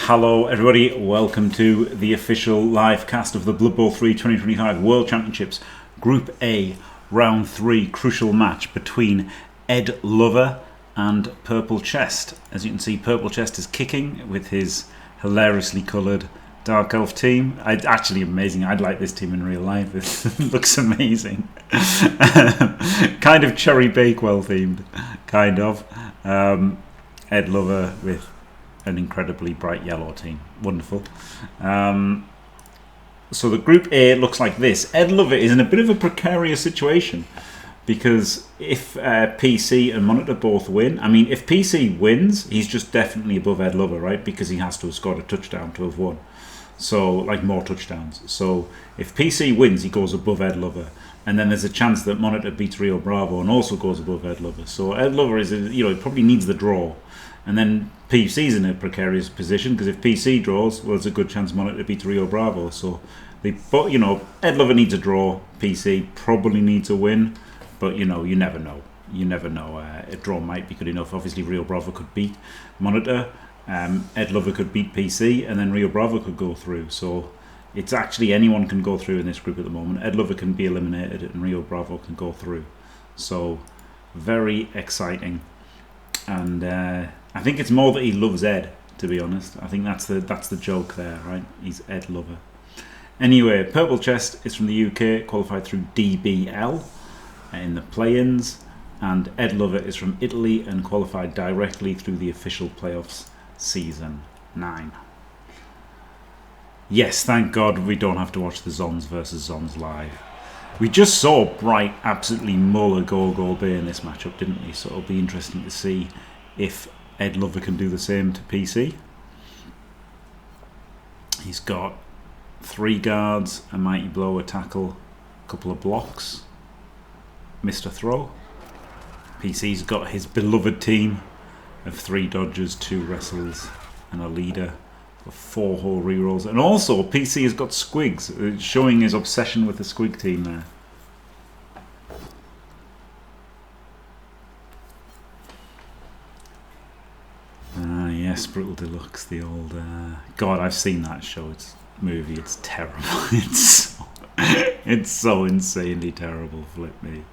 Hello everybody, welcome to the official live cast of the Blood Bowl 3 2025 World Championships Group A Round 3 crucial match between Edwardlover and PurpleChest. As you can see, PurpleChest is kicking with his hilariously coloured Dark Elf team. It's actually amazing. I'd like this team in real life. It looks amazing. Kind of Cherry Bakewell themed, kind of. Edwardlover with an incredibly bright yellow team. Wonderful. So the Group A looks like this. Edwardlover is in a bit of a precarious situation because if PC and Monitor both win, I mean, if PC wins, he's just definitely above Edwardlover, right? Because he has to have scored a touchdown to have won. So, like, more touchdowns. So if PC wins, he goes above Edwardlover. And then there's a chance that Monitor beats Rio Bravo and also goes above Edwardlover. So Edwardlover is, he probably needs the draw. And then PC's in a precarious position because if PC draws, well, there's a good chance Monitor beats Rio Bravo. So, Edwardlover needs a draw. PC probably needs a win, but you never know. You never know. A draw might be good enough. Obviously, Rio Bravo could beat Monitor. Edwardlover could beat PC, and then Rio Bravo could go through. So, it's actually anyone can go through in this group at the moment. Edwardlover can be eliminated, and Rio Bravo can go through. So, very exciting. And I think it's more that he loves Ed, to be honest. I think that's the joke there, right? He's Edwardlover. Anyway, PurpleChest is from the UK, qualified through DBL in the play-ins, and Edwardlover is from Italy and qualified directly through the official playoffs season 9. Yes, thank God we don't have to watch the Zons versus Zons live. We just saw Bright absolutely mull a goal Bay in this matchup, didn't we? So it'll be interesting to see if Edwardlover can do the same to PC. He's got 3 guards, a mighty blow, a tackle, a couple of blocks, missed a throw. PC's got his beloved team of 3 dodgers, 2 wrestles, and a leader. 4 whole rerolls, and also PC has got squigs, showing his obsession with the squig team there. Yes, Brutal Deluxe, the old God, I've seen that show. It's movie. It's terrible. It's so insanely terrible. Flip me.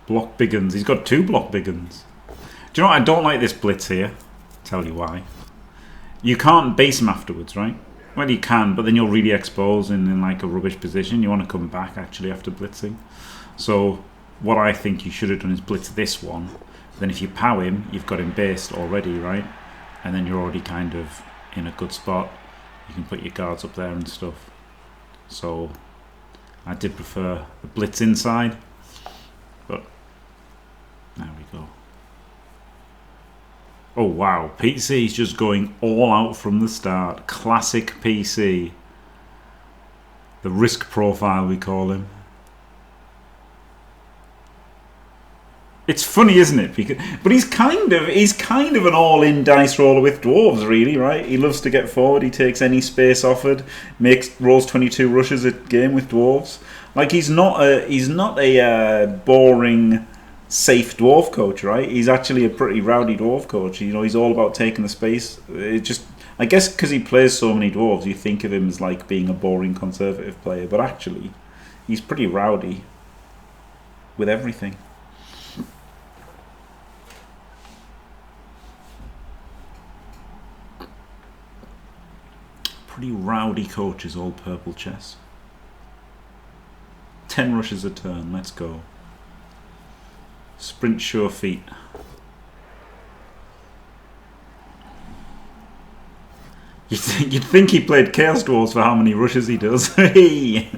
Block Biggins. He's got 2 block Biggins. Do you know what? I don't like this blitz here. Tell you why. You can't base him afterwards, right? Well, you can, but then you'll really expose in like a rubbish position. You want to come back actually after blitzing. So what I think you should have done is blitz this one. Then if you pow him, you've got him based already, right? And then you're already kind of in a good spot. You can put your guards up there and stuff. So I did prefer the blitz inside. But there we go. Oh wow, PC's just going all out from the start. Classic PC. The risk profile, we call him. It's funny, isn't it? But he's kind of an all-in dice roller with dwarves, really, right? He loves to get forward. He takes any space offered. Rolls 22 rushes a game with dwarves. Like he's not a boring, safe dwarf coach, right? He's actually a pretty rowdy dwarf coach. He's all about taking the space. I guess because he plays so many dwarves, you think of him as like being a boring conservative player, but actually, he's pretty rowdy with everything. Pretty rowdy coach is old PurpleChest. 10 rushes a turn. Let's go. Sprint sure feet. You'd think he played Chaos Dwarves for how many rushes he does. Hey!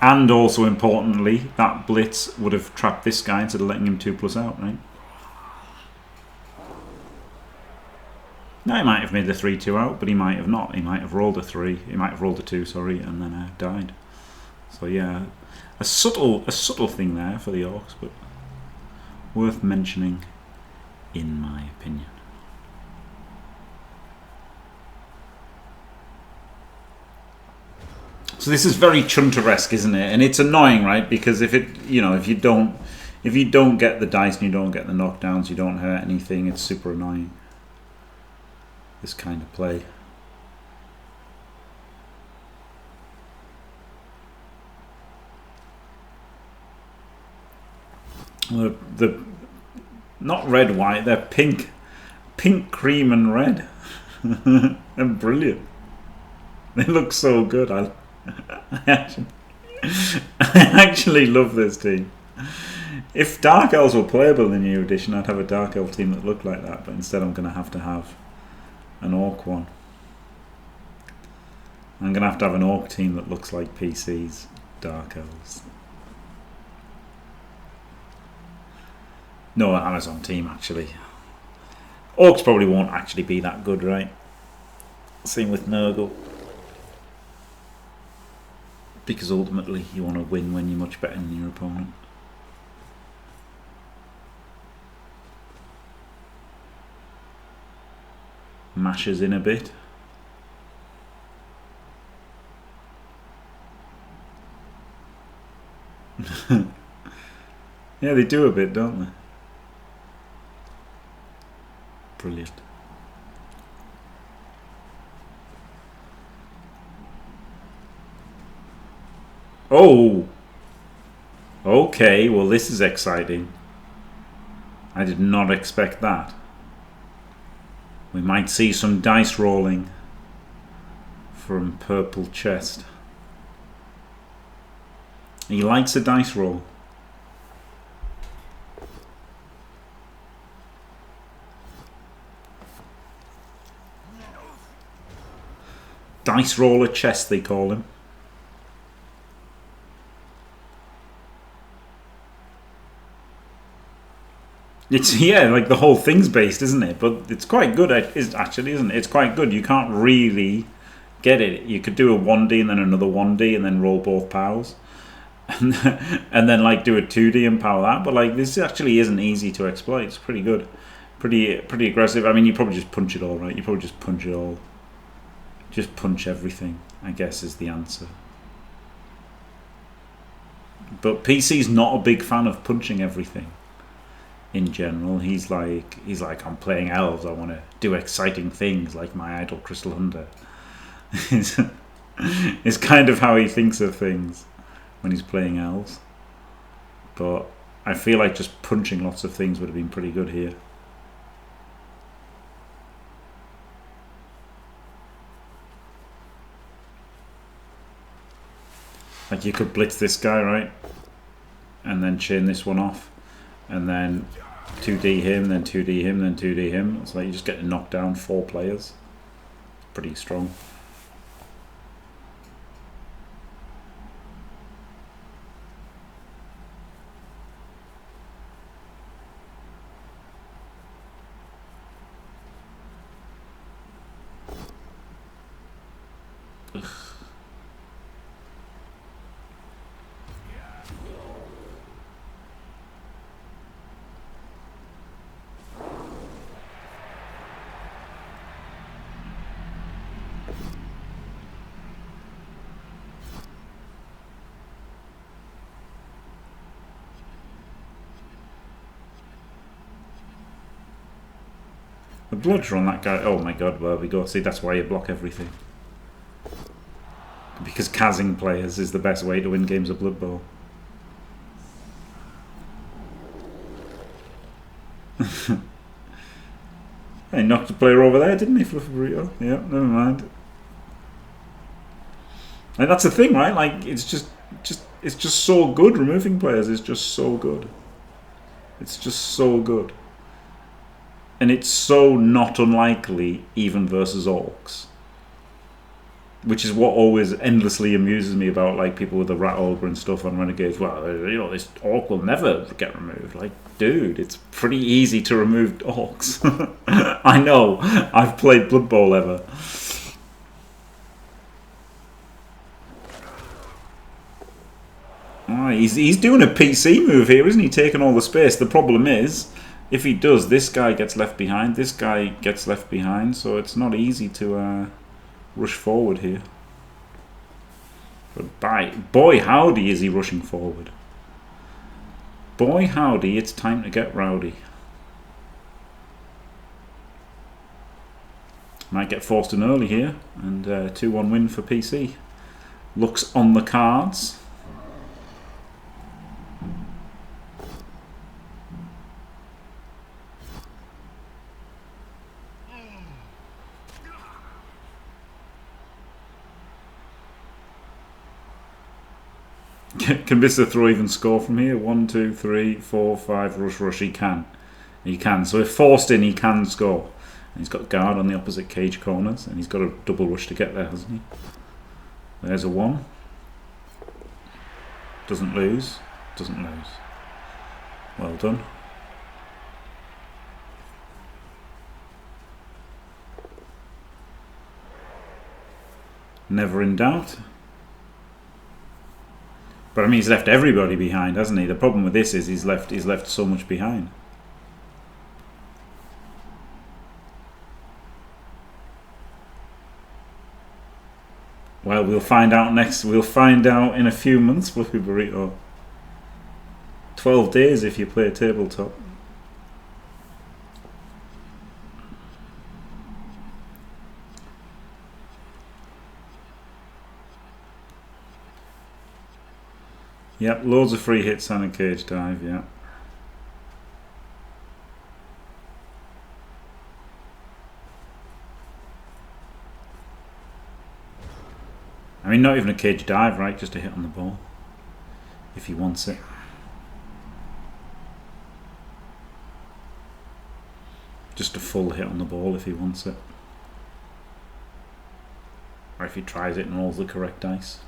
And also importantly, that blitz would have trapped this guy instead of letting him 2+ out, right? Now he might have made the 3-2 out, but he might have not. He might have rolled a 3. He might have rolled a 2, sorry, and then died. So yeah, a subtle thing there for the orcs, but worth mentioning in my opinion. So this is very Chunter-esque, isn't it? And it's annoying, right? Because if you don't get the dice and you don't get the knockdowns, you don't hurt anything. It's super annoying. This kind of play. The not red, white. They're pink, cream, and red. They're brilliant. They look so good. I actually love this team. If Dark Elves were playable in the new edition, I'd have a Dark Elf team that looked like that, but instead I'm going to have an Orc one. I'm going to have an Orc team that looks like PC's Dark Elves. No, Amazon team, actually. Orcs probably won't actually be that good, right? Same with Nurgle. Because ultimately you want to win when you're much better than your opponent. Mashes in a bit. Yeah, they do a bit, don't they? Brilliant. Oh! Okay, well this is exciting. I did not expect that. We might see some dice rolling from PurpleChest. He likes a dice roll. Dice roller chest, they call him. It's, yeah, like the whole thing's based, isn't it? But it's quite good, actually, isn't it? It's quite good. You can't really get it. You could do a 1D and then another 1D and then roll both powers. And then like do a 2D and power that. But like this actually isn't easy to exploit. It's pretty good. Pretty aggressive. I mean, you probably just punch it all, right? You probably just punch it all. Just punch everything, I guess, is the answer. But PC's not a big fan of punching everything. In general, he's like I'm playing elves. I want to do exciting things like my idol Crystal Hunter. It's kind of how he thinks of things when he's playing elves. But I feel like just punching lots of things would have been pretty good here. Like you could blitz this guy, right? And then chain this one off. And then 2D him, then 2D him, then 2D him. It's like you just get to knock down 4 players. Pretty strong. Ugh. The bloods are on that guy. Oh my god, where we go. See, that's why you block everything. Because Kazing players is the best way to win games of Blood Bowl. He knocked a player over there, didn't he, Fluffy Burrito? Yeah, never mind. And that's the thing, right? Like, it's just so good. Removing players is just so good. It's just so good. And it's so not unlikely, even versus orcs. Which is what always endlessly amuses me about like people with the rat ogre and stuff on Renegades. Well, you know, this orc will never get removed. Like, dude, it's pretty easy to remove orcs. I know. I've played Blood Bowl ever. He's doing a PC move here, isn't he? Taking all the space. The problem is, if he does, this guy gets left behind. This guy gets left behind. So it's not easy to rush forward here. But boy howdy is he rushing forward. Boy howdy, it's time to get rowdy. Might get forced in early here, and 2-1 win for PC. Looks on the cards. Can Vista throw even score from here? 1, 2, 3, 4, 5. Rush. He can. He can. So if forced in, he can score. And he's got guard on the opposite cage corners, and he's got a double rush to get there, hasn't he? There's a 1. Doesn't lose. Doesn't lose. Well done. Never in doubt. But I mean, he's left everybody behind, hasn't he? The problem with this is he's left so much behind. Well, we'll find out next. We'll find out in a few months, Fluffy Burrito. 12 days if you play tabletop. Yep, loads of free hits and a cage dive, yeah. I mean, not even a cage dive, right? Just a hit on the ball. If he wants it. Just a full hit on the ball if he wants it. Or if he tries it and rolls the correct dice.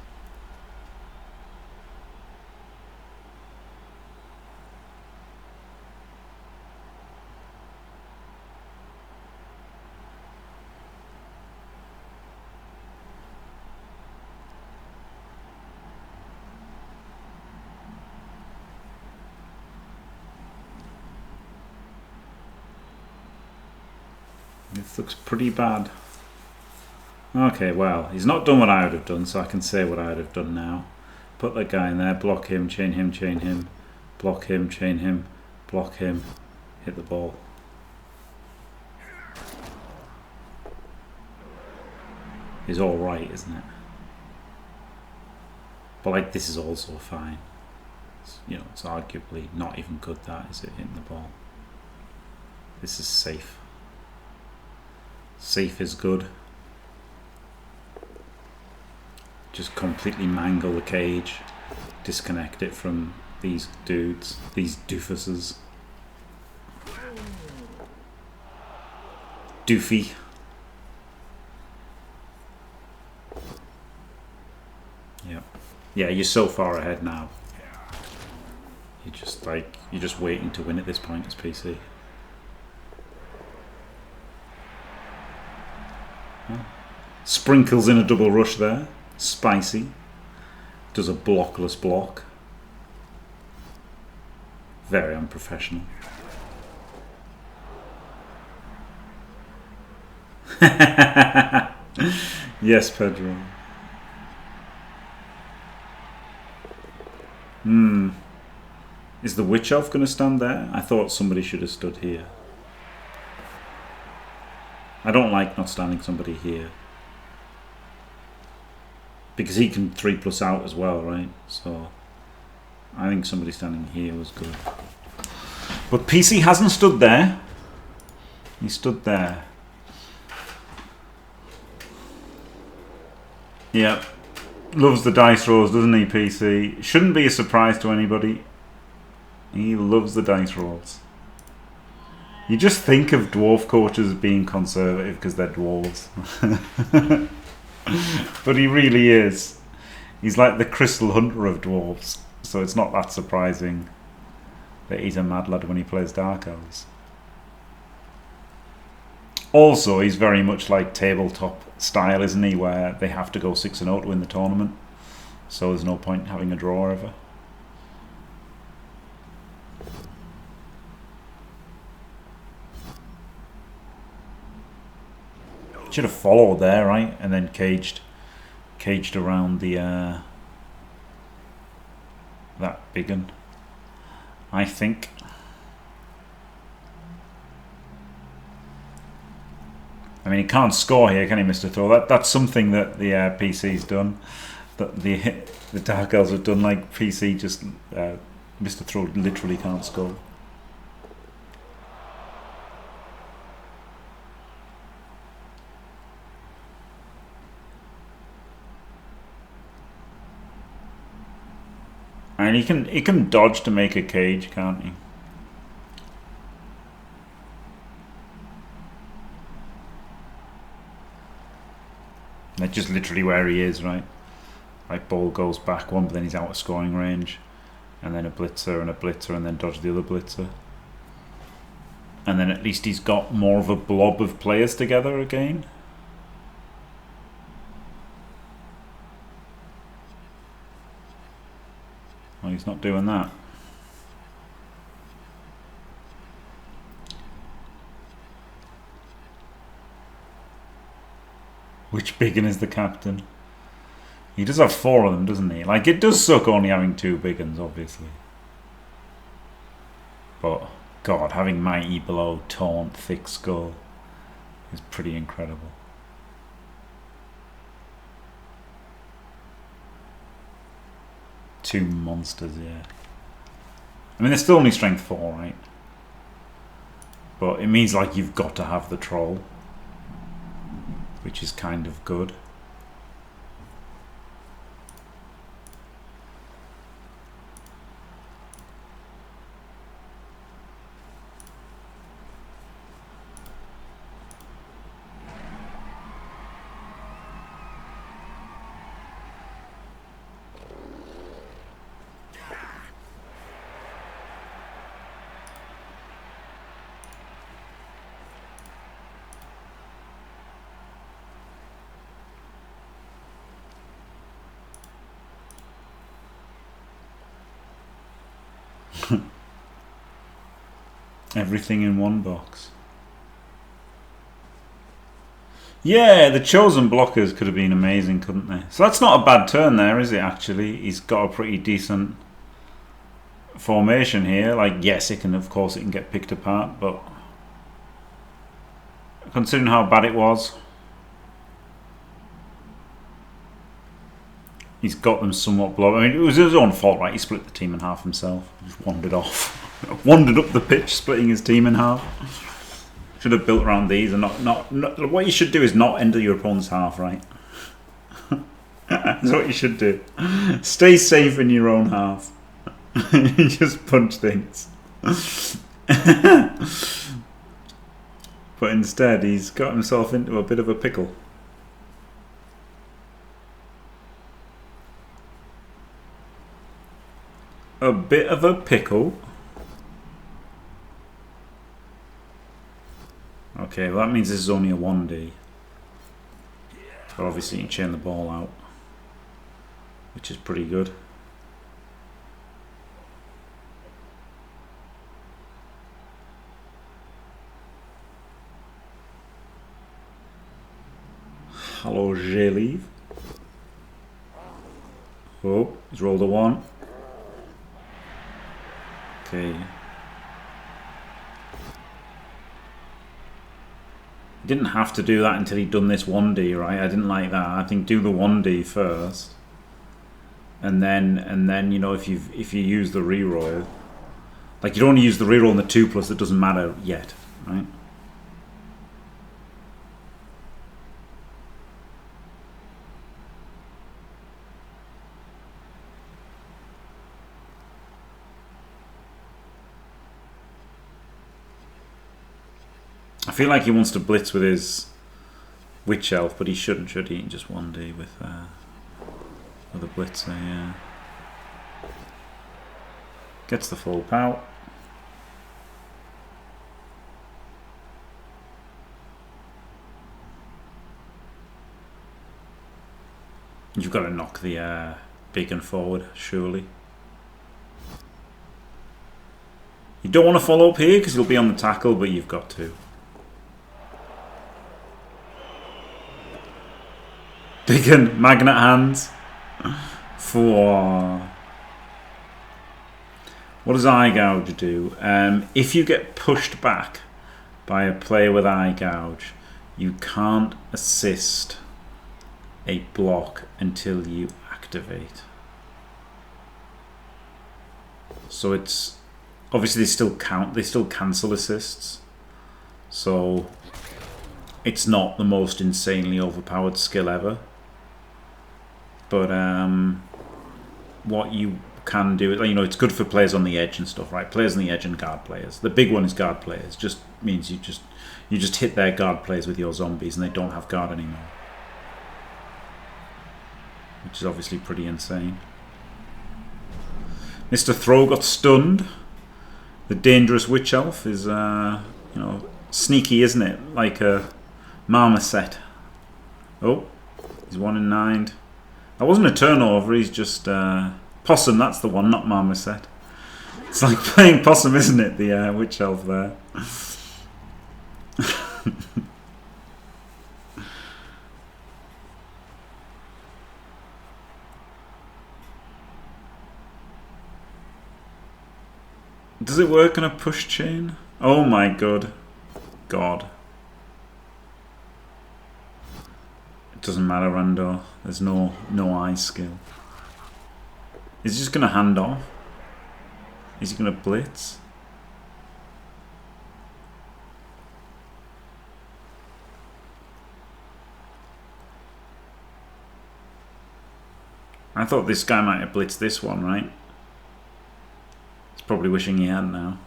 This looks pretty bad. Okay, well, he's not done what I would have done, so I can say what I would have done now. Put that guy in there, block him, chain him, block him, chain him, block him, hit the ball. Is all right, isn't it? But like, this is also fine. It's, you know, it's arguably not even good, that is it, hitting the ball. This is safe. Safe is good. Just completely mangle the cage, disconnect it from these dudes, these doofuses. Doofy. Yep. Yeah, you're so far ahead now. You're just waiting to win at this point as PC. Sprinkles in a double rush there. Spicy. Does a blockless block. Very unprofessional. Yes, Pedro. Is the Witch Elf going to stand there? I thought somebody should have stood here. I don't like not standing somebody here. Because he can 3+ out as well, right? So I think somebody standing here was good. But PC hasn't stood there. He stood there. Yeah. Loves the dice rolls, doesn't he, PC? Shouldn't be a surprise to anybody. He loves the dice rolls. You just think of dwarf coaches being conservative because they're dwarves. But he really is. He's like the crystal hunter of dwarves. So it's not that surprising that he's a mad lad when he plays Dark Elves. Also, he's very much like tabletop style, isn't he? Where they have to go 6-0 to win the tournament. So there's no point in having a draw ever. Should have followed there, right? And then caged around the that big one, I think. I mean, he can't score here, can he, Mr. Throw? That's something that the PC's done. That the Dark Elves have done. Like PC, just Mr. Throw literally can't score. And he can dodge to make a cage, can't he? That's just literally where he is, right? Like ball goes back one, but then he's out of scoring range, and then a blitzer, and then dodge the other blitzer, and then at least he's got more of a blob of players together again. Well, he's not doing that. Which biggin is the captain? He does have 4 of them, doesn't he? Like, it does suck only having 2 biggins, obviously. But, God, having Mighty Blow, Taunt, Thick Skull is pretty incredible. Two monsters, yeah. I mean, they're still only strength 4, right? But it means, like, you've got to have the troll, which is kind of good. Everything in one box. Yeah, the chosen blockers could have been amazing, couldn't they? So that's not a bad turn there, is it, actually? He's got a pretty decent formation here. Like, yes, it can, of course, it can get picked apart, but considering how bad it was, he's got them somewhat blown. I mean, it was his own fault, right? He split the team in half himself. He just wandered off. Wandered up the pitch, splitting his team in half. Should have built around these and not what you should do is not enter your opponent's half, right? That's what you should do. Stay safe in your own half. Just punch things. But instead, he's got himself into a bit of a pickle. A bit of a pickle. Okay, well that means this is only a 1D. But obviously you can chain the ball out, which is pretty good. Hello, J-Leave. Oh, he's rolled a 1. Okay. He didn't have to do that until he'd done this 1D, right? I didn't like that. I think do the 1D first, and then you know, if you use the reroll, like you don't want to use the reroll in the 2+. It doesn't matter yet, right? I feel like he wants to blitz with his Witch Elf, but he shouldn't, should he? Just 1D with a blitzer, yeah. Gets the full pout. You've got to knock the big and forward, surely. You don't want to follow up here because you'll be on the tackle, but you've got to. Big and magnet hands. For what does eye gouge do? If you get pushed back by a player with eye gouge, you can't assist a block until you activate. So it's obviously they still count. They still cancel assists. So it's not the most insanely overpowered skill ever. But what you can do, you know, it's good for players on the edge and stuff, right? Players on the edge and guard players. The big one is guard players. Just means you just hit their guard players with your zombies and they don't have guard anymore, which is obviously pretty insane. Mr. Throw got stunned. The dangerous witch elf is, you know, sneaky, isn't it? Like a marmoset. Oh, he's 1 in 9. That wasn't a turnover. He's just possum. That's the one, not marmoset. It's like playing possum, isn't it? The witch elf there. Does it work on a push chain? Oh my god. God. It doesn't matter, Rando. There's no eye skill. Is he just going to hand off? Is he going to blitz? I thought this guy might have blitzed this one, right? He's probably wishing he had now.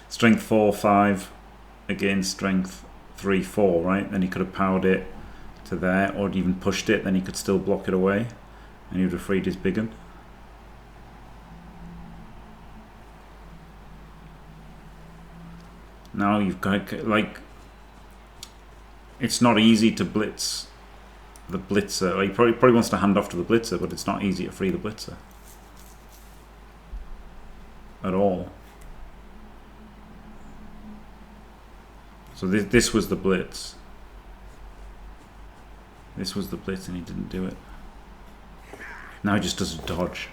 Strength 4, 5 against strength 3, 4, right? Then he could have powered it to there, or even pushed it, then he could still block it away. And he would have freed his big one. Now you've got, like, it's not easy to blitz the blitzer. Like, he probably wants to hand off to the blitzer, but it's not easy to free the blitzer at all. So this was the blitz. This was the blitz and he didn't do it. Now he just does a dodge.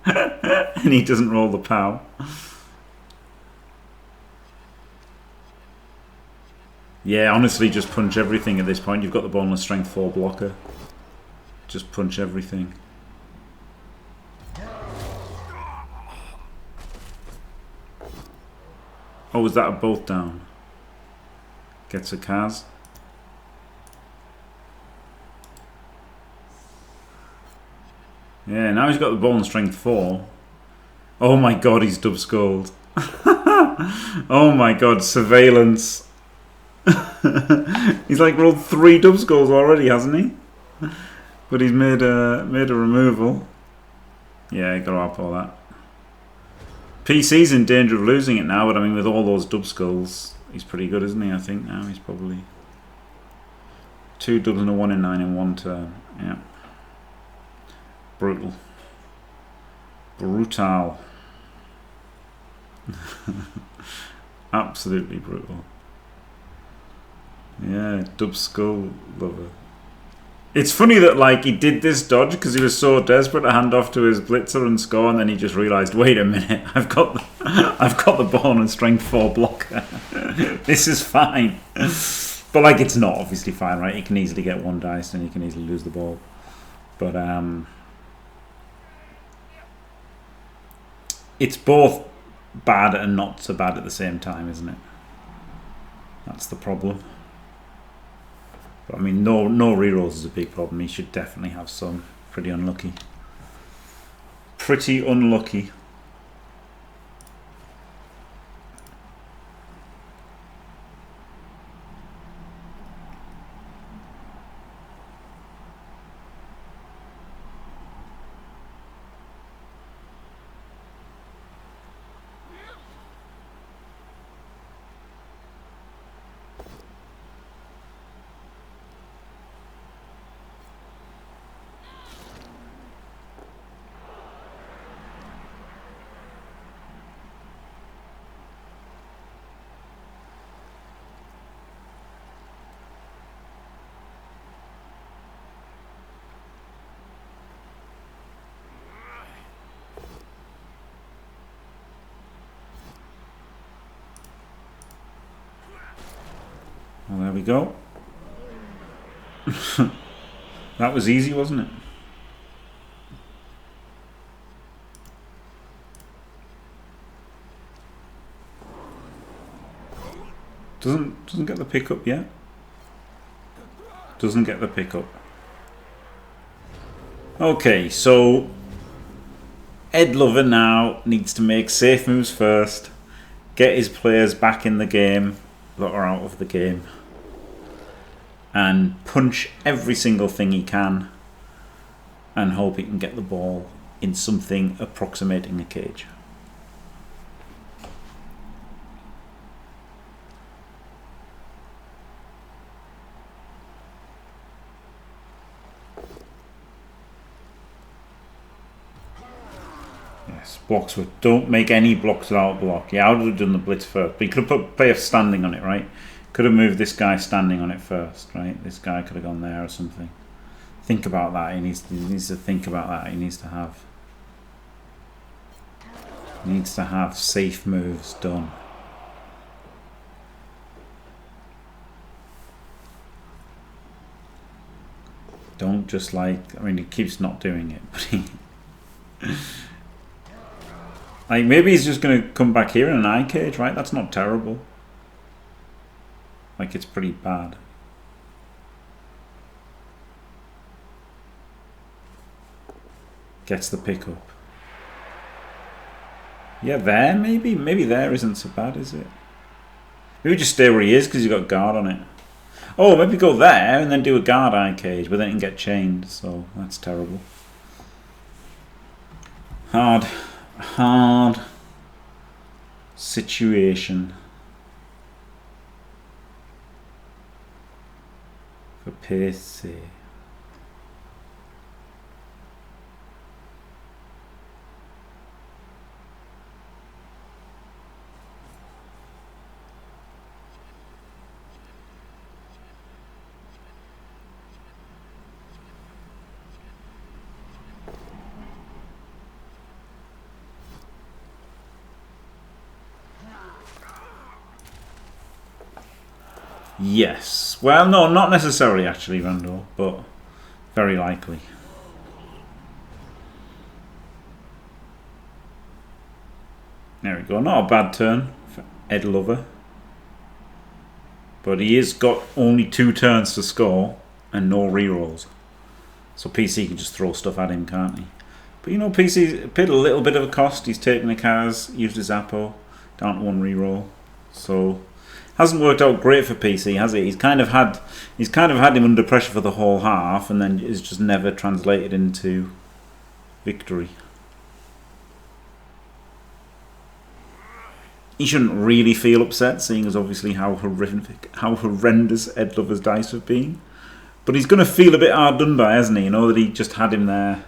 And he doesn't roll the POW. Yeah, honestly, just punch everything at this point. You've got the boneless strength 4 blocker. Just punch everything. Oh, was that a both down? Gets a Kaz. Yeah, now he's got the bone strength 4. Oh my god, he's dub skulled. Oh my god, surveillance. He's like rolled 3 dub skulls already, hasn't he? But he's made a removal. Yeah, you gotta up all that. PC's in danger of losing it now, but I mean with all those dub skulls, he's pretty good, isn't he? I think now he's probably 2 dubs and a 1 in 9 in 1 turn. Yeah. Brutal. Brutal. Absolutely brutal. Yeah, dub skull lover. It's funny that like he did this dodge because he was so desperate to hand off to his blitzer and score, and then he just realised, wait a minute, I've got the bone and strength 4 blocker. This is fine. But like it's not obviously fine, right? He can easily get 1 dice and he can easily lose the ball. But it's both bad and not so bad at the same time, isn't it? That's the problem. But I mean, no rerolls is a big problem. He should definitely have some. Pretty unlucky. Pretty unlucky. we go. That was easy, wasn't it? Doesn't get the pickup yet. Doesn't get the pickup. Okay, so Edwardlover now needs to make safe moves first, get his players back in the game that are out of the game, and punch every single thing he can and hope he can get the ball in something approximating a cage. Yes, blocks with, don't make any blocks without block. Yeah, I would have done the blitz first, but he could have put player standing on it, right? Could have moved this guy standing on it first, right? This guy could have gone there or something. Think about that. He needs to think about that. He needs to have safe moves done. Don't just like, I mean, he keeps not doing it, but he like, maybe he's just going to come back here in an eye cage, right? That's not terrible. Like, it's pretty bad. Gets the pickup. Yeah, there, maybe. Maybe there isn't so bad, is it? Maybe just stay where he is because he's got guard on it. Oh, maybe go there and then do a guard eye cage, but then he can get chained, so that's terrible. Hard situation for PC. Yes. Well, no, not necessarily actually, Randall, but very likely. There we go. Not a bad turn for Edwardlover. But he has got only 2 turns to score and no rerolls. So PC can just throw stuff at him, can't he? But you know, PC paid a little bit of a cost. He's taken the cars, used his Appo, down to 1 reroll. So hasn't worked out great for PC, has it? He's kind of had him under pressure for the whole half, and then it's just never translated into victory. He shouldn't really feel upset, seeing as obviously how horrendous Edwardlover's dice have been. But he's going to feel a bit hard done by, hasn't he? You know that he just had him there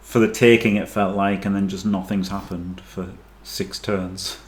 for the taking, it felt like, and then just nothing's happened for 6 turns.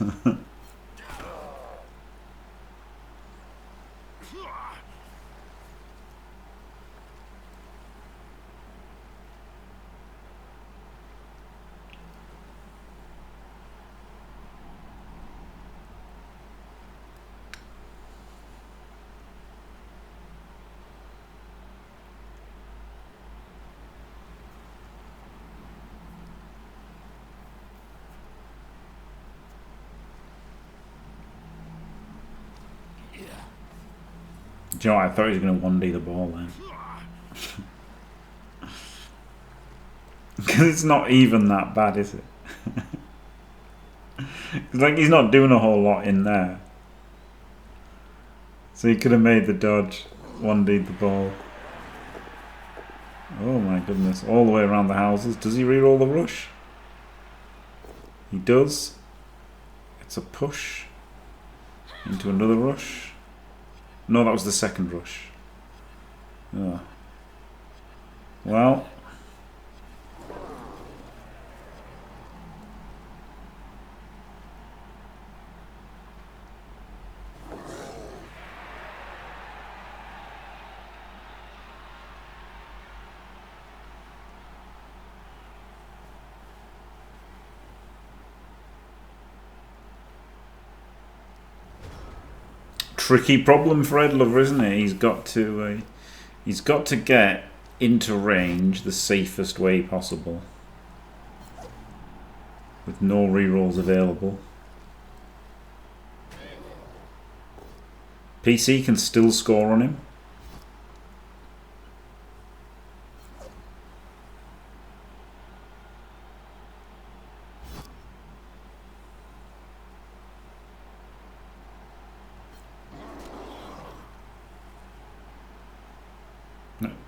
Do you know what? I thought he was going to 1D the ball then. Because it's not even that bad, is it? It's like he's not doing a whole lot in there. So he could have made the dodge, 1D'd the ball. Oh my goodness, all the way around the houses. Does he reroll the rush? He does. It's a push into another rush. No, that was the second rush. Oh. Well. tricky problem for Edwardlover, isn't it? He's got to get into range the safest way possible, with no rerolls available. PC can still score on him.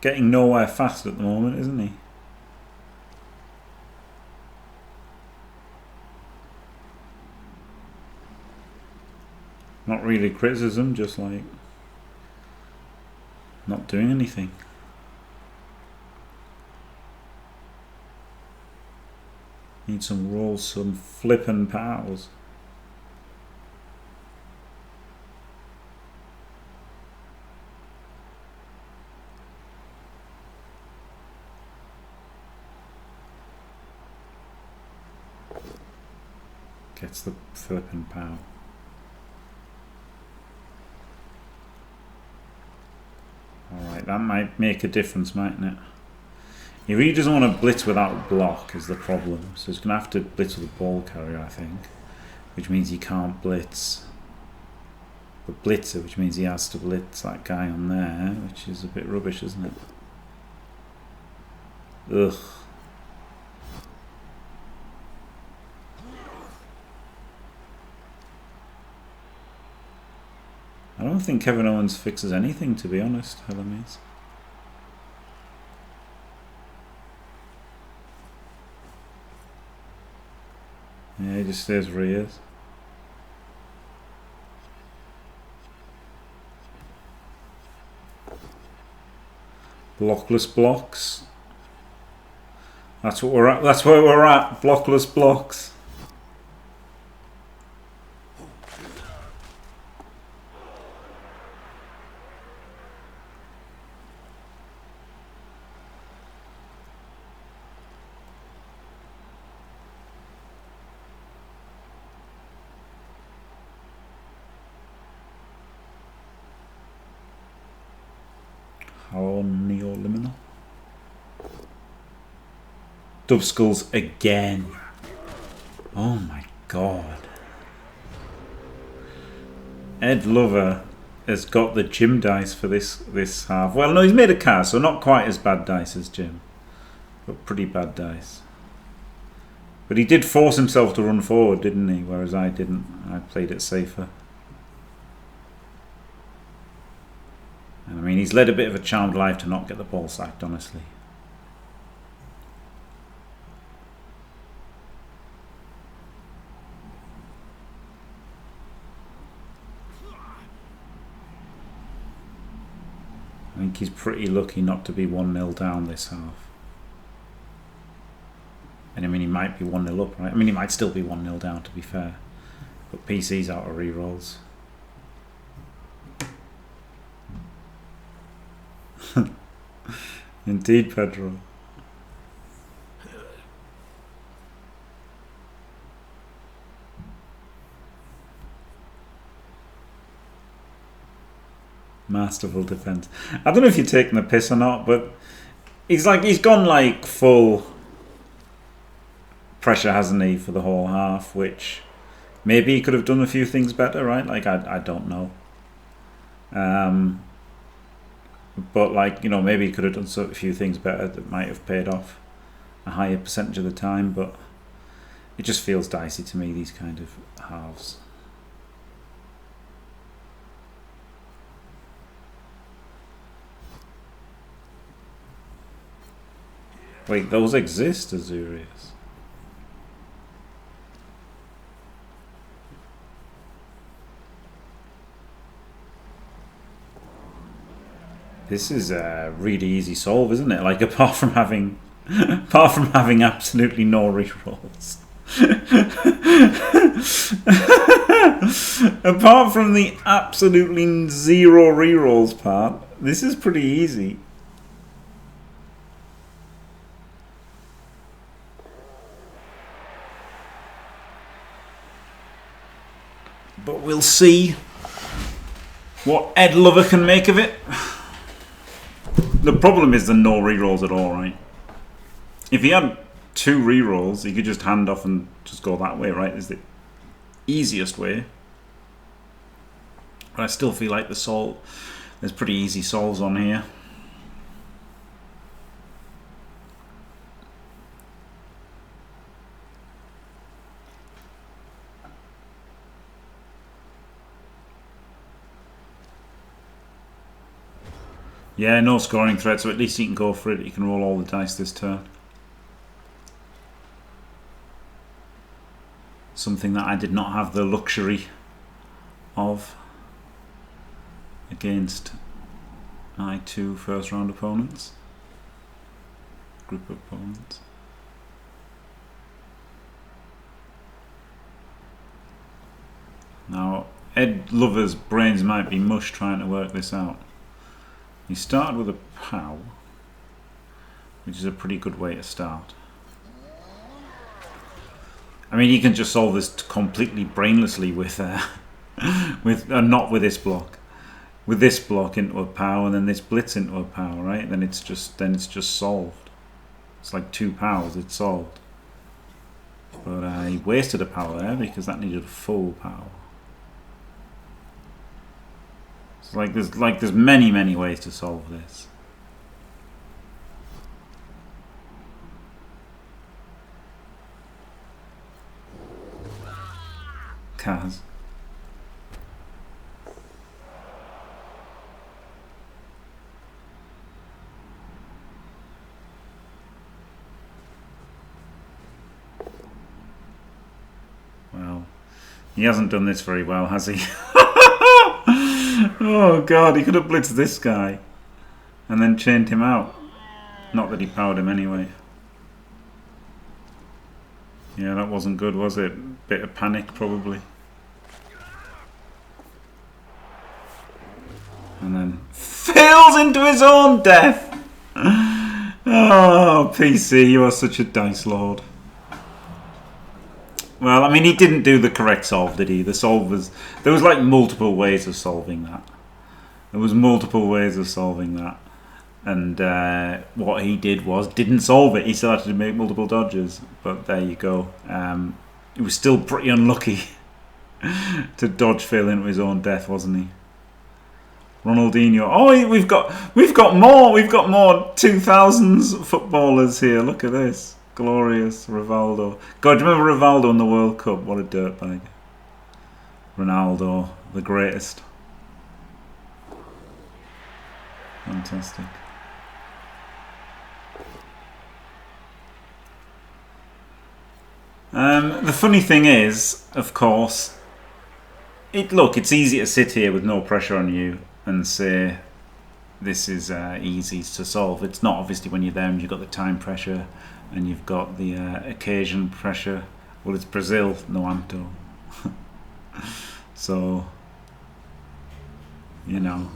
Getting nowhere fast at the moment, isn't he? Not really criticism, just like not doing anything. Need some rolls, some flippin' pals. Gets the flippin' pow. Alright, that might make a difference, mightn't it? He really doesn't want to blitz without block is the problem. So he's going to have to blitz with a ball carrier, I think. Which means he can't blitz the blitzer, which means he has to blitz that guy on there, which is a bit rubbish, isn't it? Ugh. I don't think Kevin Owens fixes anything, to be honest, Helamis. Yeah, he just stays where he is. Blockless blocks. That's what we're at. That's where we're at. Blockless blocks. Neoliminal. Dub skulls again. Oh my god. Edwardlover has got the Jim dice for this half. Well, no, he's made a card, so not quite as bad dice as Jim, but pretty bad dice. But he did force himself to run forward, didn't he? Whereas I didn't. I played it safer. And I mean, he's led a bit of a charmed life to not get the ball sacked, honestly. I think he's pretty lucky not to be 1-0 down this half. And I mean, he might be 1-0 up, right? I mean, he might still be 1-0 down, to be fair. But PC's out of rerolls. Indeed, Pedro. Masterful defense. I don't know if you're taking the piss or not, but he's gone like full pressure, hasn't he, for the whole half, which maybe he could have done a few things better, right? Like I don't know. But like, you know, maybe he could have done a few things better that might have paid off a higher percentage of the time, but it just feels dicey to me, these kind of halves. Wait, those exist, Azurius? This is a really easy solve, isn't it? Like, apart from having absolutely no rerolls. Apart from the absolutely zero rerolls part, this is pretty easy. But we'll see. what Edwardlover can make of it. The problem is the no rerolls at all, right? If he had 2 rerolls, he could just hand off and just go that way, right? Is the easiest way. But I still feel like there's pretty easy solves on here. Yeah, no scoring threat, so at least he can go for it. He can roll all the dice this turn. Something that I did not have the luxury of against my 2 first round opponents. Group of opponents. Now, Edwardlover's brains might be mush trying to work this out. He started with a POW, which is a pretty good way to start. I mean, you can just solve this completely brainlessly with not with this block. With this block into a POW and then this blitz into a POW, right? Then it's just solved. It's like 2 POWs, it's solved. But he wasted a POW there because that needed a full POW. There's many ways to solve this. Kaz. Well, he hasn't done this very well, has he? Oh god, he could have blitzed this guy and then chained him out. Not that he powered him anyway. Yeah, that wasn't good, was it? Bit of panic, probably. And then fails into his own death. Oh, PC, you are such a dice lord. Well, I mean, he didn't do the correct solve, did he? The solve was... There was like multiple ways of solving that. There was multiple ways of solving that. And what he did was didn't solve it. He still had to make multiple dodges. But there you go. He was still pretty unlucky to dodge fail into his own death, wasn't he? Ronaldinho. Oh, we've got more. We've got more 2000s footballers here. Look at this. Glorious Rivaldo. God, do you remember Rivaldo in the World Cup? What a dirtbag. Ronaldo, the greatest. Fantastic. The funny thing is, of course, it's easy to sit here with no pressure on you and say this is easy to solve. It's not, obviously, when you're there and you've got the time pressure and you've got the occasion pressure. Well, it's Brazil, no Anto. So, you know,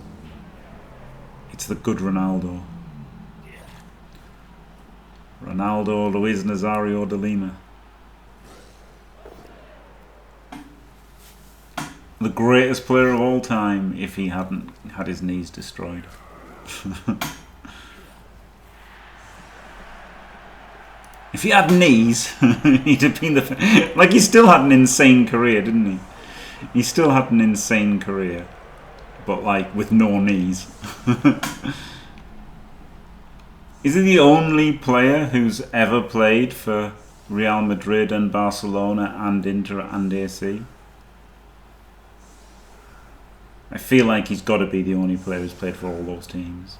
it's the good Ronaldo. Ronaldo Luis Nazario de Lima. The greatest player of all time if he hadn't had his knees destroyed. If he had knees, he'd have been the... Like, he still had an insane career, didn't he? He still had an insane career. But, like, with no knees. Is he the only player who's ever played for Real Madrid and Barcelona and Inter and AC? I feel like he's got to be the only player who's played for all those teams.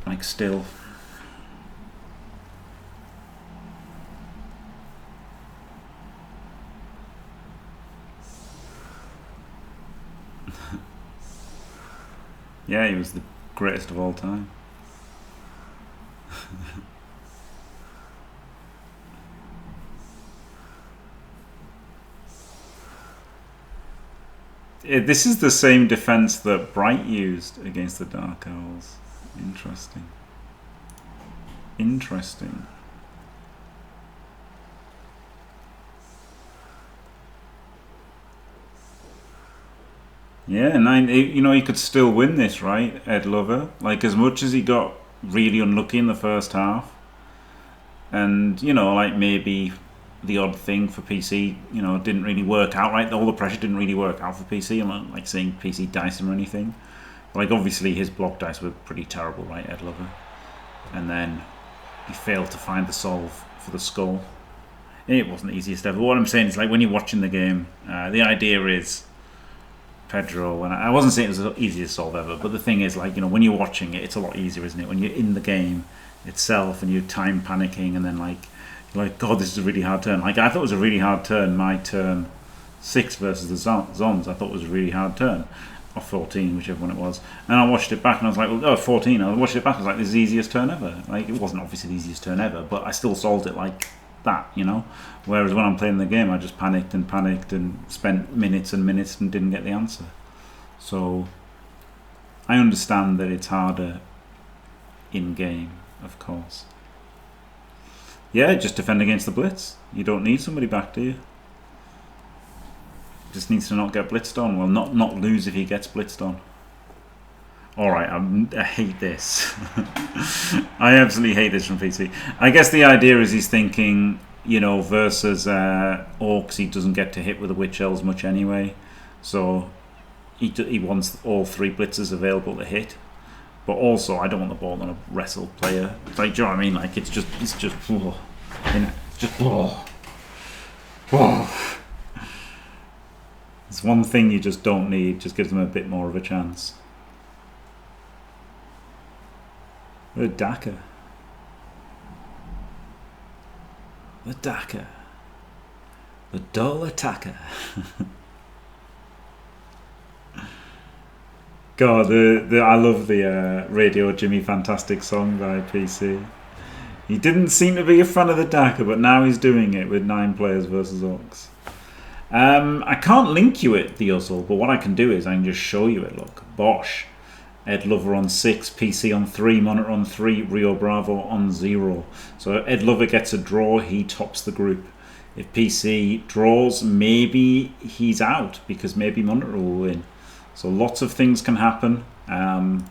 Like, still. Yeah, he was the greatest of all time. This is the same defense that Bright used against the Dark Owls. Interesting. Interesting. Yeah, you know, he could still win this, right, Edlover? Like, as much as he got really unlucky in the first half, and, you know, like, maybe the odd thing for PC, you know, didn't really work out, right? All the pressure didn't really work out for PC. I'm not, like, saying PC diced him or anything. But, like, obviously his block dice were pretty terrible, right, Edlover? And then he failed to find the solve for the skull. It wasn't the easiest ever. What I'm saying is, like, when you're watching the game, the idea is Pedro, and I wasn't saying it was the easiest solve ever, but the thing is, like, you know, when you're watching it, it's a lot easier, isn't it? When you're in the game itself and you're time panicking, and then, like, you're like, God, this is a really hard turn. Like, I thought it was a really hard turn, my turn 6 versus the Zons. I thought it was a really hard turn. Or 14, whichever one it was. And I watched it back and I was like, well, 14. I watched it back and I was like, this is the easiest turn ever. Like, it wasn't obviously the easiest turn ever, but I still solved it like that, you know? Whereas when I'm playing the game, I just panicked and spent minutes and minutes and didn't get the answer. So I understand that it's harder in game, of course. Yeah, just defend against the blitz. You don't need somebody back, do you? Just needs to not get blitzed on. Well, not lose if he gets blitzed on. Alright, I hate this. I absolutely hate this from PC. I guess the idea is he's thinking, you know, versus Orcs, he doesn't get to hit with the Witch Elves much anyway. So he wants all 3 blitzers available to hit. But also, I don't want the ball on a wrestle player. Like, do you know what I mean? Like, it's just, oh, you know, it's just, oh. It's one thing you just don't need, just gives them a bit more of a chance. The Daka. The Daka. The dull attacker. God, I love the Radio Jimmy Fantastic song by PC. He didn't seem to be a fan of the Daka, but now he's doing it with 9 players versus Orcs. I can't link you it, the Uzzle, but what I can do is I can just show you it. Look, Bosch, Edlover on 6, PC on 3, Monitor on 3, Rio Bravo on 0. So Edlover gets a draw, he tops the group. If PC draws, maybe he's out because maybe Monitor will win. So lots of things can happen, and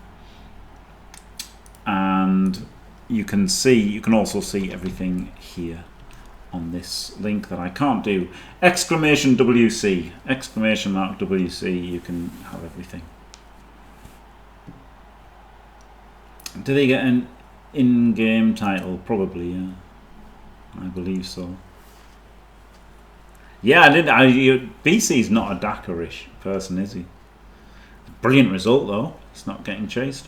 you can also see everything here on this link that I can't do. Exclamation WC, exclamation mark WC, you can have everything. Do they get an in-game title? Probably, yeah. I believe so. Yeah, BC's not a Dakarish person, is he? Brilliant result, though. He's not getting chased.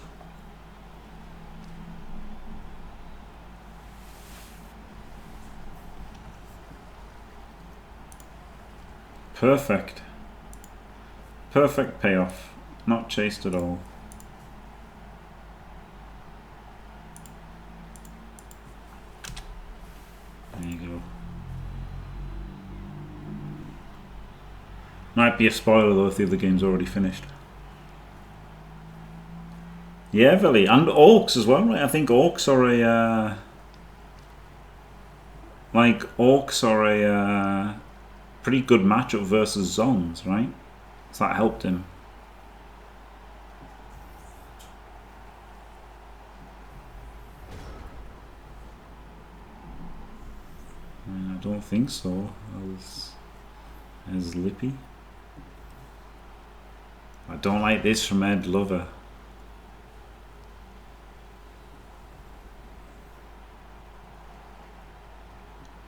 Perfect. Perfect payoff. Not chased at all. There you go. Might be a spoiler though if the other game's already finished. Yeah, Veli. And Orcs as well, right? I think Orcs are a... Orcs are a... pretty good matchup versus Zons, right? So that helped him. I don't think so. As Lippy. I don't like this from Edlover.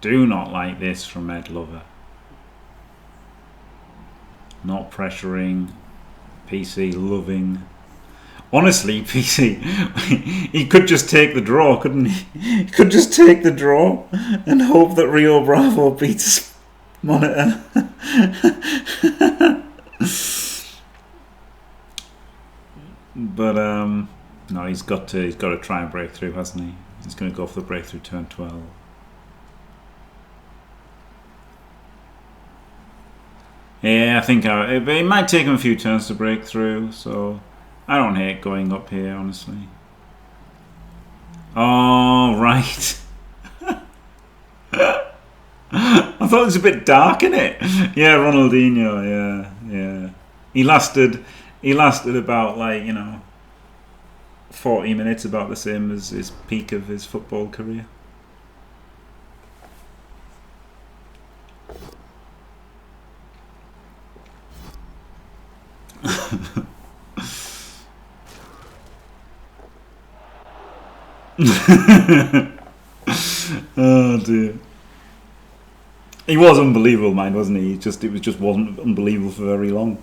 Do not like this from Edlover. Not pressuring. PC loving. Honestly, PC, he could just take the draw, couldn't he? He could just take the draw and hope that Rio Bravo beats Monitor. But no, he's got to try and break through, hasn't he? He's going to go for the breakthrough turn 12. Yeah, I think it might take him a few turns to break through, so I don't hate going up here, honestly. Oh, right. I thought it was a bit dark, innit? Yeah, Ronaldinho, yeah. He lasted about, like, 40 minutes, about the same as his peak of his football career. Oh dear. He was unbelievable, man, wasn't he? It just wasn't unbelievable for very long.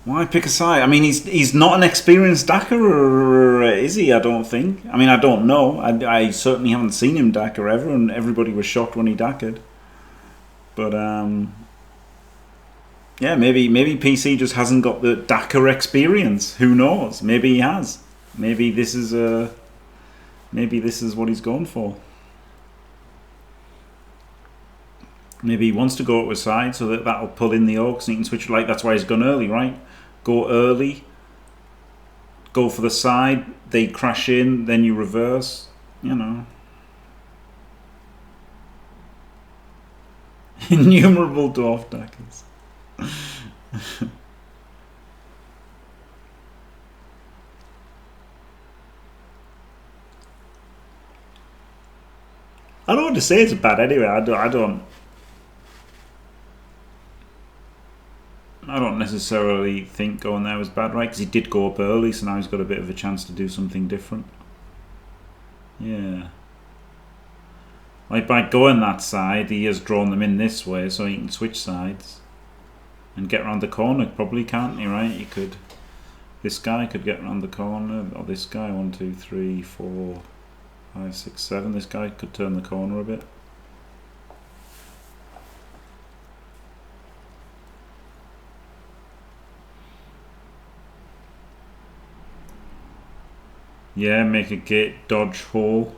Why pick a side? I mean, he's not an experienced Dakar, is he? I don't think. I mean, I don't know. I certainly haven't seen him Dakar ever, and everybody was shocked when he Dakared. But yeah, maybe PC just hasn't got the Dakar experience. Who knows? Maybe he has. Maybe this is what he's going for. Maybe he wants to go to a side so that'll pull in the orcs and he can switch. Like, that's why he's gone early, right? Go early, go for the side, they crash in, then you reverse, Innumerable dwarf Dakars. I don't want to say it's bad anyway. I don't necessarily think going there was bad, right? Because he did go up early, so now he's got a bit of a chance to do something different. Yeah. Like, by going that side, he has drawn them in this way, so he can switch sides and get around the corner, probably, can't he, right? He could. This guy could get around the corner, or this guy. 1, 2, 3, 4, 5, 6, 7. This guy could turn the corner a bit. Yeah, make a gate, dodge hole.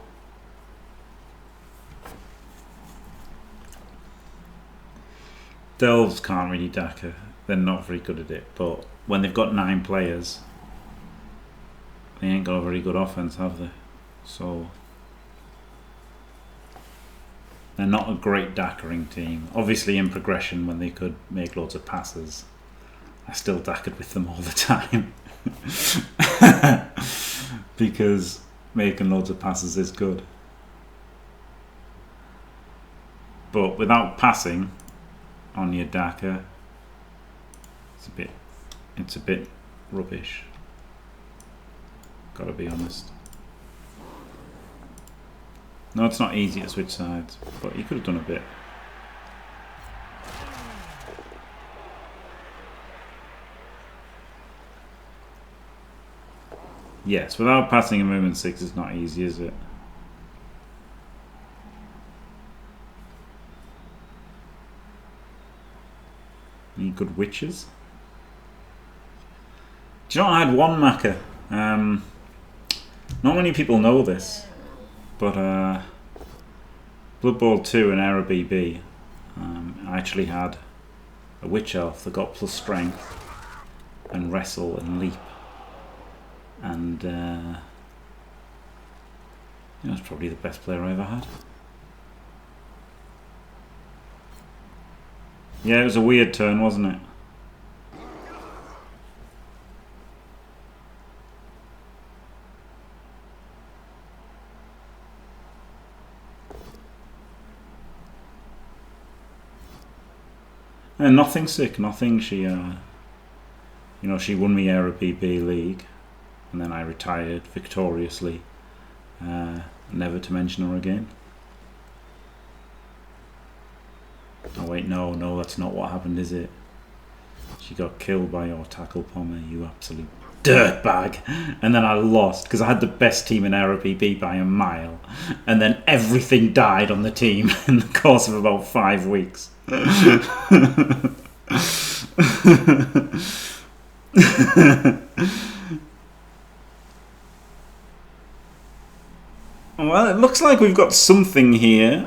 Delves can't really Dakar. They're not very good at it. But when they've got 9 players, they ain't got a very good offense, have they? So they're not a great Dakaring team. Obviously, in progression, when they could make loads of passes, I still Dakared with them all the time. Because making loads of passes is good. But without passing on your Dakar, it's a bit rubbish. Gotta be honest. No, it's not easy to switch sides, but you could have done a bit. Yes, without passing a movement 6 is not easy, is it? Any good witches? Do you know I had one Macca? Not many people know this, but Blood Bowl 2 and Era BB, I actually had a witch elf that got plus strength and wrestle and leap. And it's probably the best player I ever had. Yeah, it was a weird turn, wasn't it? And nothing sick, nothing. She, she won me Era BB League. And then I retired victoriously, never to mention her again. Oh wait, no, that's not what happened, is it? She got killed by your tackle pommer, you absolute dirtbag. And then I lost, because I had the best team in Era BB by a mile. And then everything died on the team in the course of about 5 weeks. Well, it looks like we've got something here.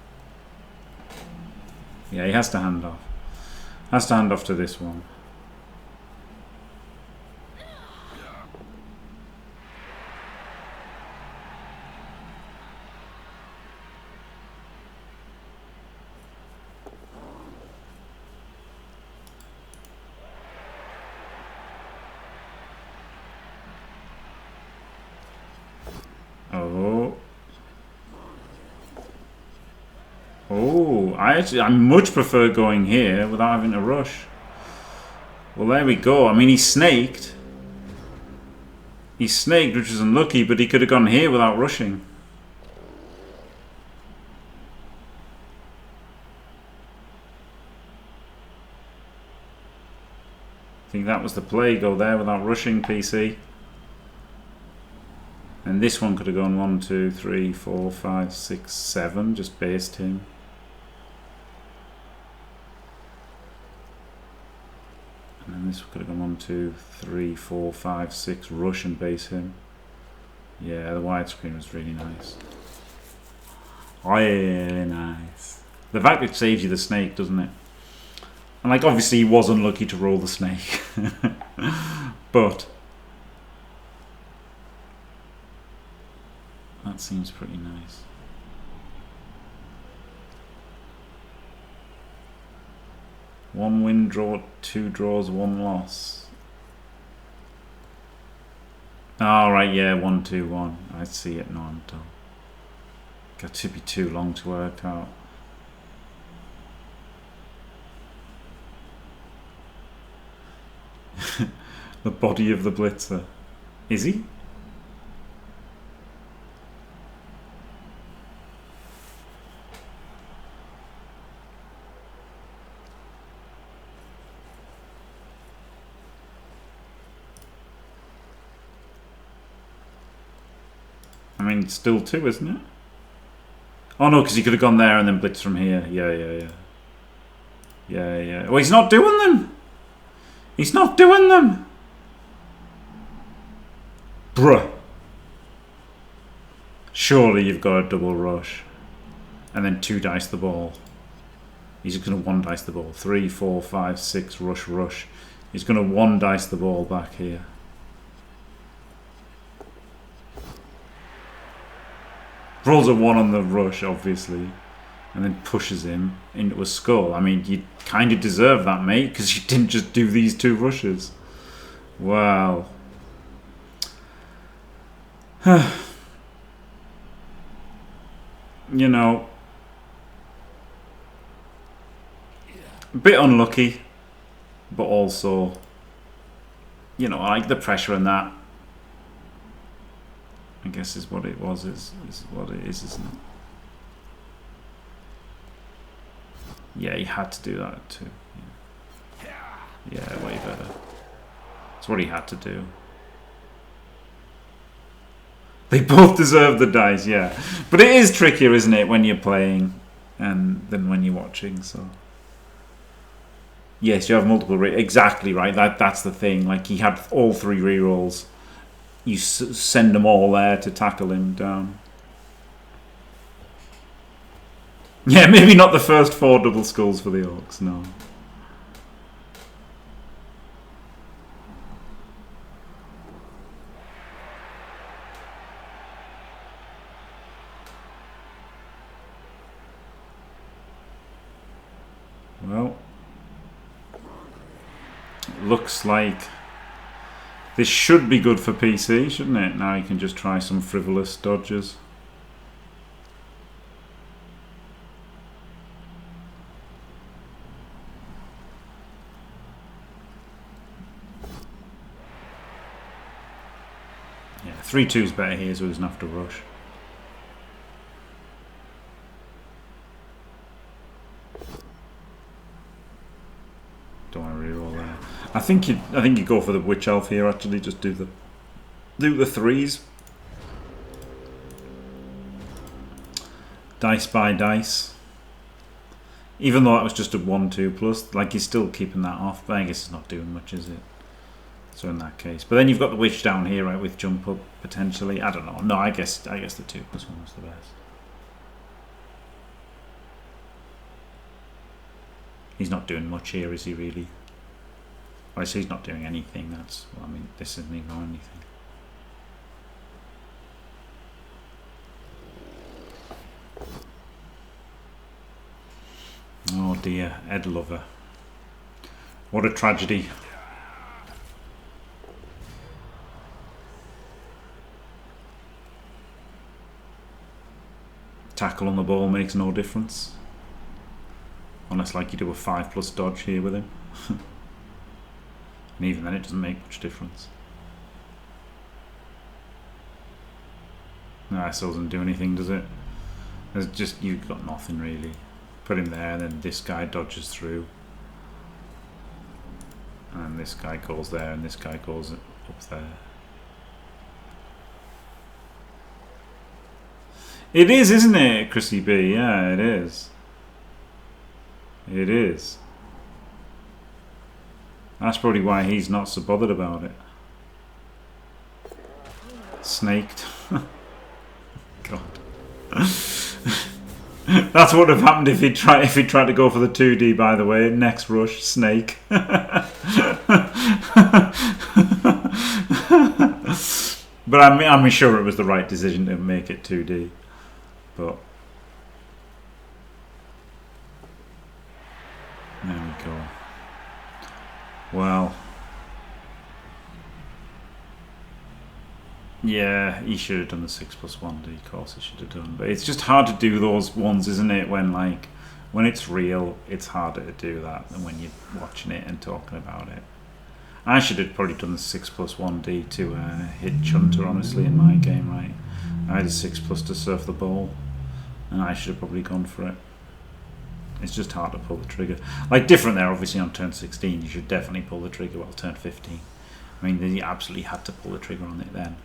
Yeah, he has to hand off. Has to hand off to this one. Oh. Oh, I much prefer going here without having to rush. Well, there we go. I mean, he snaked. He snaked, which was unlucky, but he could have gone here without rushing. I think that was the play. Go there without rushing, PC. And this one could have gone 1, 2, 3, 4, 5, 6, 7. Just based him. And then this could have gone 1, 2, 3, 4, 5, 6. Rush and base him. Yeah, the widescreen was really nice. Really nice. The fact it saves you the snake, doesn't it? And like, obviously he was unlucky to roll the snake. But that seems pretty nice. One win, draw, 2 draws, 1 loss. Oh, right, yeah, 1, 2, 1. I see it now, I'm done. Got to be too long to work out. The body of the blitzer. Is he? I mean, it's still 2, isn't it? Oh no, because he could have gone there and then blitz from here. Yeah. Well, he's not doing them. He's not doing them. Bruh. Surely you've got a double rush. And then 2 dice the ball. He's just going to 1 dice the ball. 3, 4, 5, 6, rush. He's going to 1 dice the ball back here. Rolls a 1 on the rush, obviously. And then pushes him into a skull. I mean, you kind of deserve that, mate, because you didn't just do these 2 rushes. Wow. You know, a bit unlucky, but also, you know, I like the pressure in that. I guess is what it was, is what it is, isn't it? Yeah, he had to do that too. Yeah, way better. It's what he had to do. They both deserve the dice, yeah. But it is trickier, isn't it, when you're playing and than when you're watching, so. Yes, you have multiple exactly right. That's the thing. Like, he had all 3 rerolls. You send them all there to tackle him down. Yeah, maybe not the first 4 double skulls for the Orcs, no. Well, looks like this should be good for PC, shouldn't it? Now you can just try some frivolous dodges. Yeah, 3-2's better here, so he doesn't have to rush. Don't want to reroll there. I think you go for the witch elf here. Actually, just do the 3s. Dice by dice. Even though that was just a 1-2 plus, like you're still keeping that off. But I guess it's not doing much, is it? So in that case, but then you've got the witch down here, right, with jump up potentially. I don't know. No, I guess the 2+1 was the best. He's not doing much here, is he really? I say he's not doing anything. That's, well, I mean, this isn't even on anything. Oh dear, Edwardlover. What a tragedy. Tackle on the ball makes no difference. Unless like you do a 5+ dodge here with him. And even then it doesn't make much difference. No, it still doesn't do anything, does it? There's just, you've got nothing really. Put him there, and then this guy dodges through. And this guy goes there, and this guy goes up there. It is, isn't it, Chrissy B? Yeah, it is. It is. That's probably why he's not so bothered about it. Snaked. God. That's what would have happened if he tried to go for the 2D, by the way. Next rush, snake. But I'm sure it was the right decision to make it 2D. But there we go. Well, yeah, he should have done the 6+1D. Of course, he should have done. But it's just hard to do those ones, isn't it? When it's real, it's harder to do that than when you're watching it and talking about it. I should have probably done the 6+1D to hit Chunter, honestly, in my game, right? I had a 6+ to surf the ball, and I should have probably gone for it. It's just hard to pull the trigger. Like, different there, obviously, on turn 16. You should definitely pull the trigger, well, turn 15. I mean, you absolutely had to pull the trigger on it then.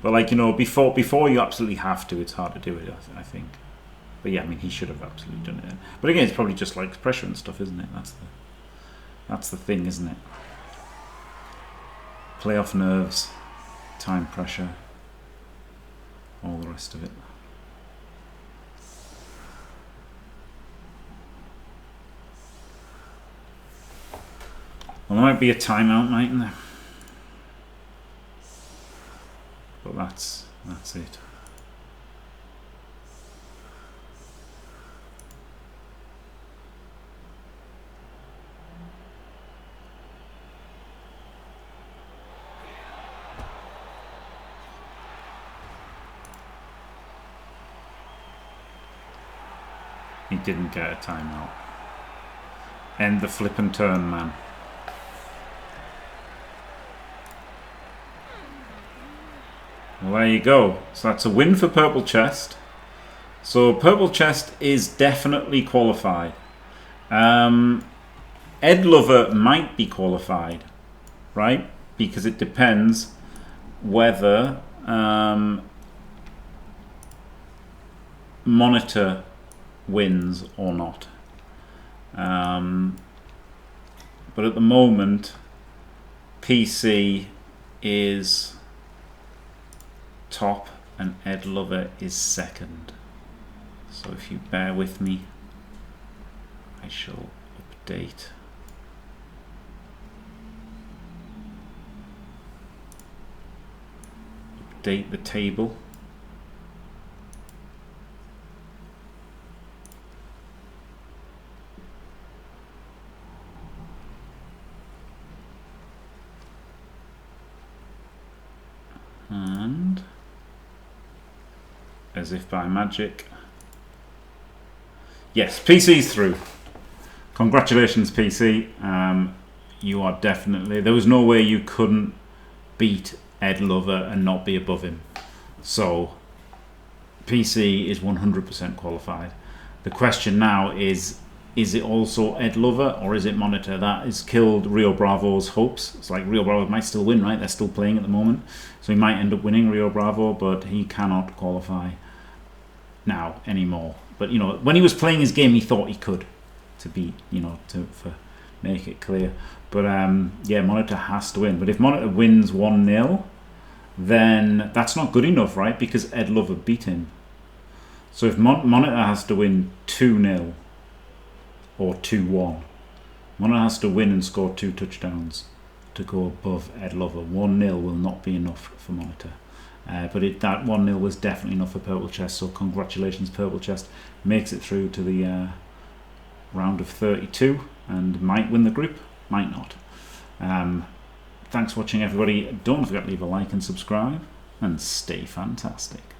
But, like, you know, before you absolutely have to, it's hard to do it, I think. But, yeah, I mean, he should have absolutely done it then. But, again, it's probably just, like, pressure and stuff, isn't it? That's the thing, isn't it? Playoff nerves, time pressure, all the rest of it. Well, there might be a timeout, mightn't there? But that's it. He didn't get a timeout. End the flip and turn, man. Well, there you go. So that's a win for PurpleChest. So PurpleChest is definitely qualified. Edwardlover might be qualified, right? Because it depends whether Monitor wins or not. But at the moment, PC is top and Edwardlover is second. So if you bear with me, I shall update. Update the table. And as if by magic, yes, PC's through. Congratulations, PC. You are definitely, there was no way you couldn't beat Edwardlover and not be above him. So PC is 100% qualified. The question now is it also Edwardlover or is it Monitor? That has killed Rio Bravo's hopes. It's like Rio Bravo might still win, right? They're still playing at the moment. So he might end up winning Rio Bravo, but he cannot qualify now anymore. But, you know, when he was playing his game, he thought he could, to be, you know, for make it clear. But, yeah, Monitor has to win. But if Monitor wins 1-0, then that's not good enough, right? Because Edwardlover beat him. So if Monitor has to win 2-0 or 2-1, Monitor has to win and score 2 touchdowns to go above Edwardlover. 1-0 will not be enough for Monitor. But that 1-0 was definitely enough for PurpleChest, so congratulations PurpleChest. Makes it through to the round of 32 and might win the group, might not. Thanks for watching everybody. Don't forget to leave a like and subscribe, and stay fantastic.